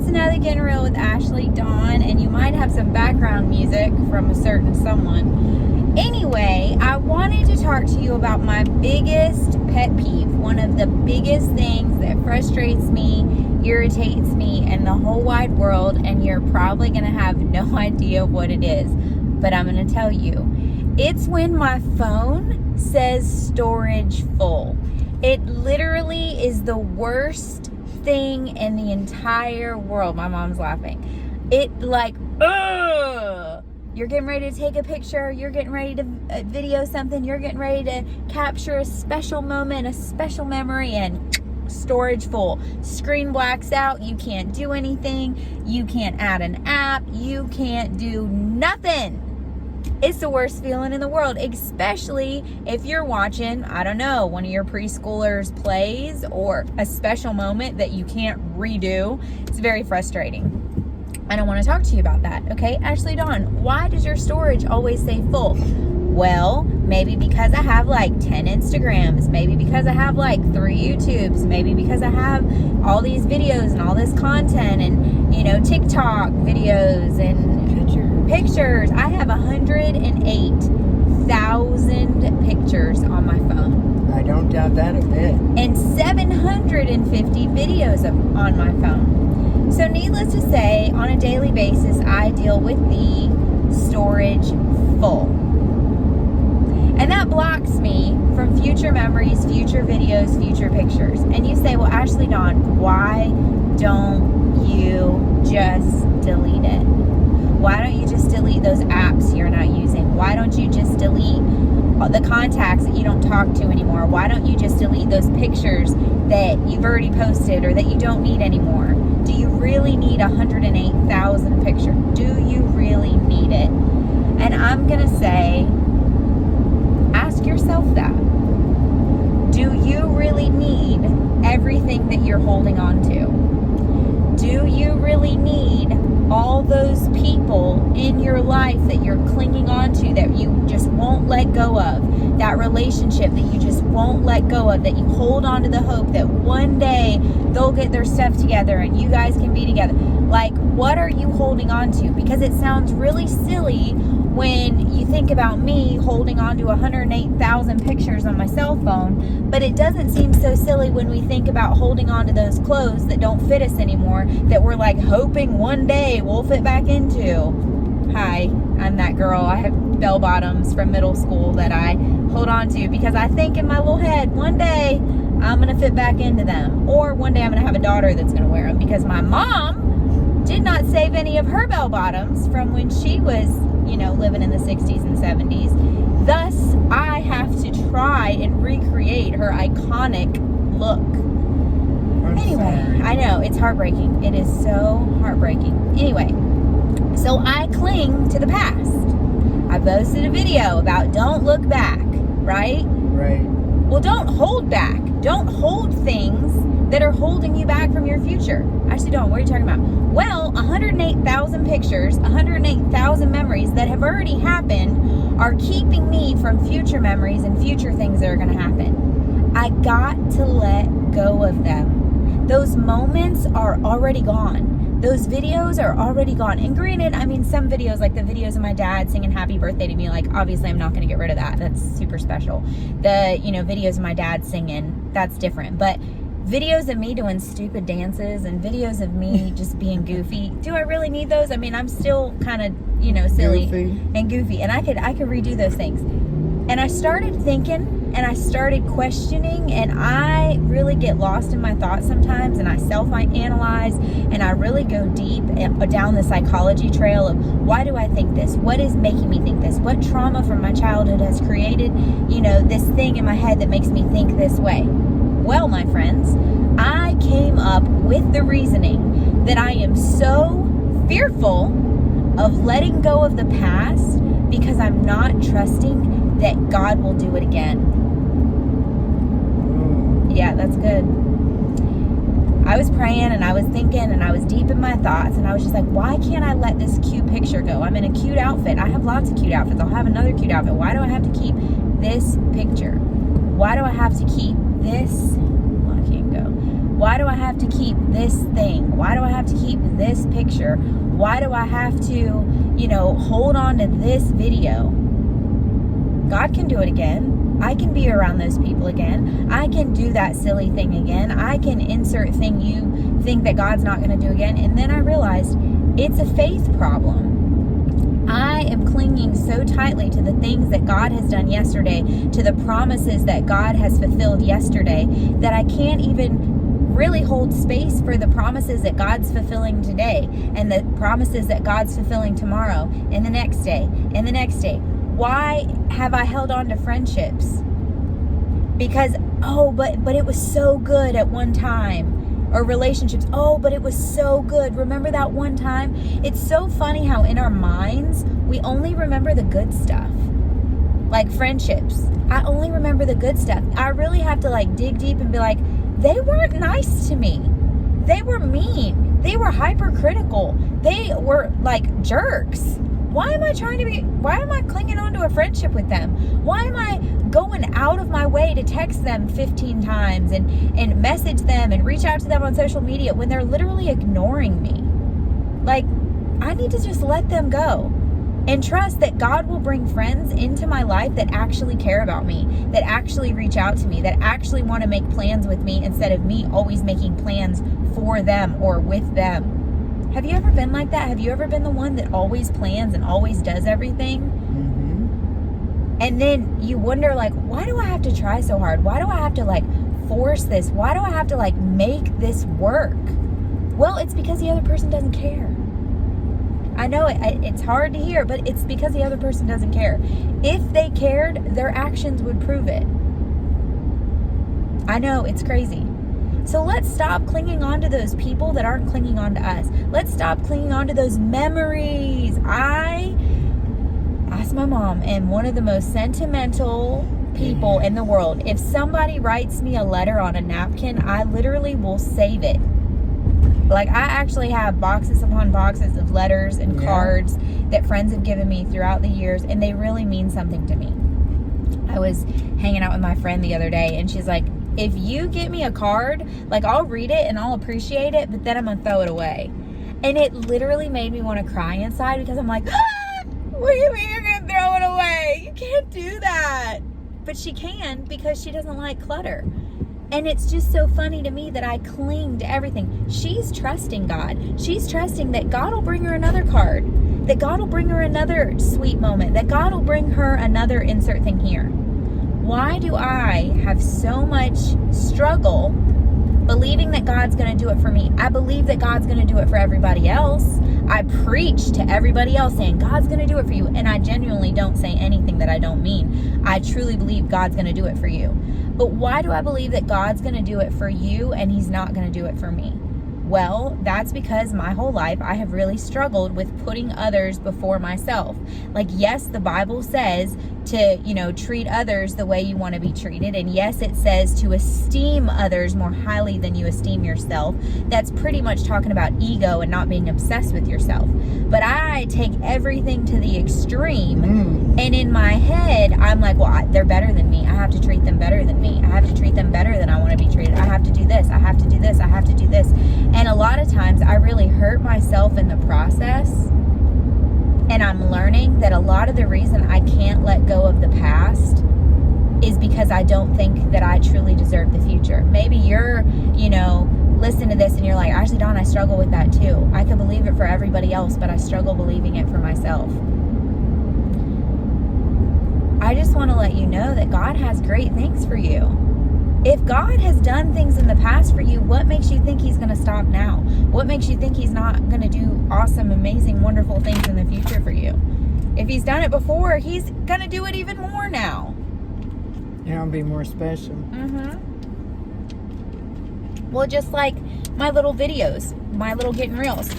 It's another Getting Real with Ashleydawn, and you might have some background music from a certain someone. Anyway, I wanted to talk to you about my biggest pet peeve, one of the biggest things that frustrates me, irritates me in the whole wide world, and you're probably going to have no idea what it is, but I'm going to tell you. It's when my phone says storage full. It literally is the worst thing in the entire world. My mom's laughing. Ugh! You're getting ready to take a picture, you're getting ready to video something, you're getting ready to capture a special moment, a special memory, and storage full. Screen blacks out, you can't do anything, you can't add an app, you can't do nothing. It's the worst feeling in the world, especially if you're watching, I don't know, one of your preschoolers' plays or a special moment that you can't redo. It's very frustrating. I don't want to talk to you about that, okay? Ashleydawn, why does your storage always say full? Well, maybe because I have like 10 Instagrams, maybe because I have like 3 YouTubes, maybe because I have all these videos and all this content and, you know, TikTok videos and pictures. I have 108,000 pictures on my phone. I don't doubt that a bit. And 750 videos on my phone. So needless to say, on a daily basis, I deal with the storage full. And that blocks me from future memories, future videos, future pictures. And you say, well, Ashleydawn, why don't you just delete it? Why don't you just delete those apps you're not using? Why don't you just delete the contacts that you don't talk to anymore? Why don't you just delete those pictures that you've already posted or that you don't need anymore? Do you really need 108,000 pictures? Do you really need it? And I'm going to say, ask yourself that. Do you really need everything that you're holding on to? Do you really need all those people in your life that you're clinging on to, that you just won't let go of? That relationship that you just won't let go of, that you hold on to the hope that one day they'll get their stuff together and you guys can be together. Like, what are you holding on to? Because it sounds really silly when you think about me holding on to 108,000 pictures on my cell phone, but it doesn't seem so silly when we think about holding on to those clothes that don't fit us anymore, that we're like hoping one day we'll fit back into. Hi, I'm that girl. I have bell bottoms from middle school that I hold on to because I think in my little head, one day I'm going to fit back into them. Or one day I'm going to have a daughter that's going to wear them, because my mom did not save any of her bell bottoms from when she was, you know, living in the 60s and 70s. Thus, I have to try and recreate her iconic look. Anyway, I know, it's heartbreaking. It is so heartbreaking. Anyway, so I cling to the past. I posted a video about don't look back, right? Right. Well, don't hold back. Don't hold things that are holding you back from your future. Actually, don't. What are you talking about? Well, 108,000 pictures, 108,000 memories that have already happened are keeping me from future memories and future things that are going to happen. I got to let go of them. Those moments are already gone. Those videos are already gone. And granted, I mean, some videos, like the videos of my dad singing happy birthday to me, like, obviously I'm not going to get rid of that. That's super special. The, you know, videos of my dad singing, that's different. But videos of me doing stupid dances and videos of me just being goofy, do I really need those? I mean, I'm still kind of, you know, silly and goofy, and I could redo those things. And I started thinking, and I started questioning, and I really get lost in my thoughts sometimes, and I self-analyze, and I really go deep down the psychology trail of, why do I think this? What is making me think this? What trauma from my childhood has created, you know, this thing in my head that makes me think this way? Well, my friends, I came up with the reasoning that I am so fearful of letting go of the past because I'm not trusting that God will do it again. Yeah, that's good. I was praying and I was thinking and I was deep in my thoughts, and I was just like, why can't I let this cute picture go? I'm in a cute outfit. I have lots of cute outfits. I'll have another cute outfit. Why do I have to keep this picture? Why do I have to keep this? Well, I can't go. Why do I have to keep this thing? Why do I have to keep this picture? Why do I have to, hold on to this video? God can do it again. I can be around those people again. I can do that silly thing again. I can insert thing you think that God's not going to do again. And then I realized it's a faith problem. I am clinging so tightly to the things that God has done yesterday, to the promises that God has fulfilled yesterday, that I can't even really hold space for the promises that God's fulfilling today, and the promises that God's fulfilling tomorrow, and the next day, and the next day. Why have I held on to friendships? Because, but it was so good at one time. Or relationships, but it was so good. Remember that one time? It's so funny how in our minds, we only remember the good stuff. Like friendships. I only remember the good stuff. I really have to dig deep and be like, they weren't nice to me. They were mean. They were hypercritical. They were jerks. Why am I clinging on to a friendship with them? Why am I going out of my way to text them 15 times and message them and reach out to them on social media when they're literally ignoring me? I need to just let them go and trust that God will bring friends into my life that actually care about me, that actually reach out to me, that actually want to make plans with me instead of me always making plans for them or with them. Have you ever been like that? Have you ever been the one that always plans and always does everything? Mm-hmm. And then you wonder, why do I have to try so hard? Why do I have to, force this? Why do I have to, make this work? Well, it's because the other person doesn't care. I know it's hard to hear, but it's because the other person doesn't care. If they cared, their actions would prove it. I know, it's crazy. So let's stop clinging on to those people that aren't clinging on to us. Let's stop clinging on to those memories. I asked my mom, and one of the most sentimental people in the world, if somebody writes me a letter on a napkin, I literally will save it. I actually have boxes upon boxes of letters and cards that friends have given me throughout the years, and they really mean something to me. I was hanging out with my friend the other day, and she's like, if you get me a card, I'll read it and I'll appreciate it, but then I'm gonna throw it away. And it literally made me want to cry inside, because I'm like, what do you mean you're gonna throw it away? You can't do that. But she can, because she doesn't like clutter. And it's just so funny to me that I cling to everything. She's trusting God. She's trusting that God will bring her another card, that God will bring her another sweet moment, that God will bring her another insert thing here. Why do I have so much struggle believing that God's going to do it for me? I believe that God's going to do it for everybody else. I preach to everybody else saying, God's going to do it for you. And I genuinely don't say anything that I don't mean. I truly believe God's going to do it for you. But why do I believe that God's going to do it for you and He's not going to do it for me? Well, that's because my whole life I have really struggled with putting others before myself. Yes, the Bible says to, treat others the way you want to be treated. And yes, it says to esteem others more highly than you esteem yourself. That's pretty much talking about ego and not being obsessed with yourself. But I take everything to the extreme. And in my head, I'm like, well, they're better than me. I have to treat them better than me. I have to treat them better than I want to be treated. I have to do this. I have to do this. I have to do this. And a lot of times I really hurt myself in the process. And I'm learning that a lot of the reason I can't let go of the past is because I don't think that I truly deserve the future. Maybe you're, listening to this and you're like, Ashleydawn, I struggle with that too. I could believe it for everybody else, but I struggle believing it for myself. I just want to let you know that God has great things for you. If God has done things in the past for you, what makes you think He's going to stop now? What makes you think He's not going to do awesome, amazing, wonderful things in the future for you? If He's done it before, He's going to do it even more now. It'll be more special. Well, just like my little videos, my little Gettin Reels.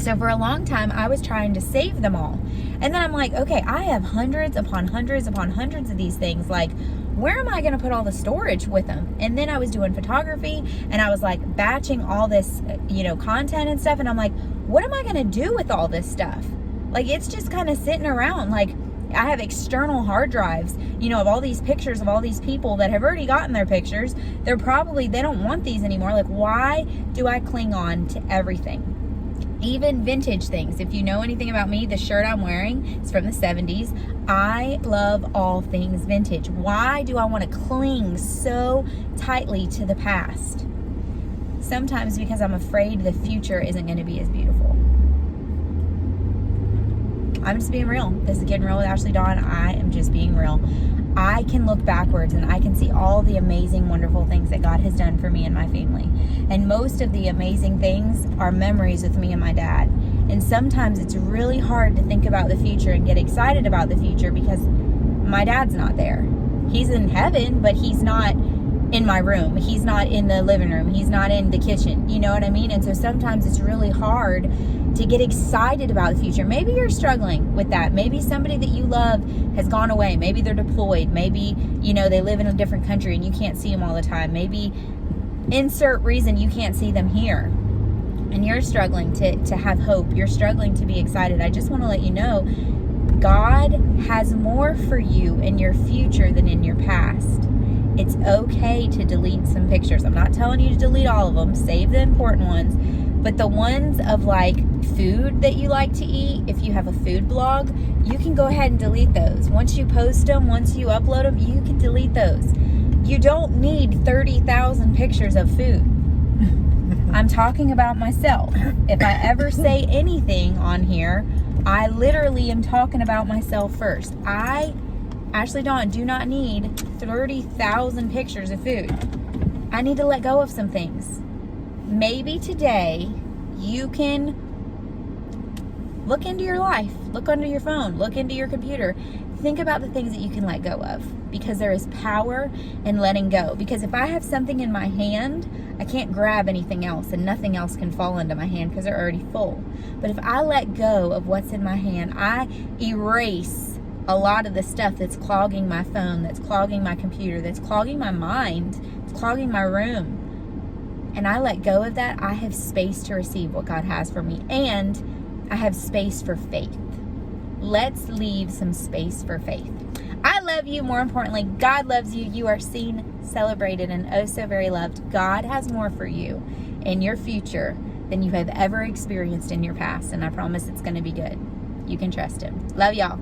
So for a long time, I was trying to save them all. And then I'm like, okay, I have hundreds upon hundreds upon hundreds of these things. Where am I going to put all the storage with them? And then I was doing photography, and I was batching all this, content and stuff. And I'm like, what am I going to do with all this stuff? It's just kind of sitting around. I have external hard drives, you know, of all these pictures of all these people that have already gotten their pictures. They don't want these anymore. Like, why do I cling on to everything? Even vintage things. If you know anything about me, the shirt I'm wearing is from the 70s. I love all things vintage. Why do I want to cling so tightly to the past? Sometimes because I'm afraid the future isn't going to be as beautiful. I'm just being real. This is Getting Real with Ashleydawn. I am just being real. I can look backwards and I can see all the amazing, wonderful things that God has done for me and my family. And most of the amazing things are memories with me and my dad. And sometimes it's really hard to think about the future and get excited about the future because my dad's not there. He's in heaven, but he's not in my room. He's not in the living room. He's not in the kitchen. You know what I mean? And so sometimes it's really hard to get excited about the future. Maybe you're struggling with that. Maybe somebody that you love has gone away. Maybe they're deployed. Maybe, you know, they live in a different country and you can't see them all the time. Maybe insert reason you can't see them here. And you're struggling to have hope. You're struggling to be excited. I just want to let you know, God has more for you in your future than in your past. It's okay to delete some pictures. I'm not telling you to delete all of them. Save the important ones. But the ones of like food that you like to eat, if you have a food blog, you can go ahead and delete those. Once you post them, once you upload them, you can delete those. You don't need 30,000 pictures of food. I'm talking about myself. If I ever say anything on here, I literally am talking about myself first. I, Ashleydawn, do not need 30,000 pictures of food. I need to let go of some things. Maybe today you can look into your life, look under your phone, look into your computer. Think about the things that you can let go of, because there is power in letting go. Because if I have something in my hand, I can't grab anything else and nothing else can fall into my hand because they're already full. But if I let go of what's in my hand, I erase a lot of the stuff that's clogging my phone, that's clogging my computer, that's clogging my mind, it's clogging my room. And I let go of that, I have space to receive what God has for me. And I have space for faith. Let's leave some space for faith. I love you. More importantly, God loves you. You are seen, celebrated, and oh so very loved. God has more for you in your future than you have ever experienced in your past. And I promise it's going to be good. You can trust Him. Love y'all.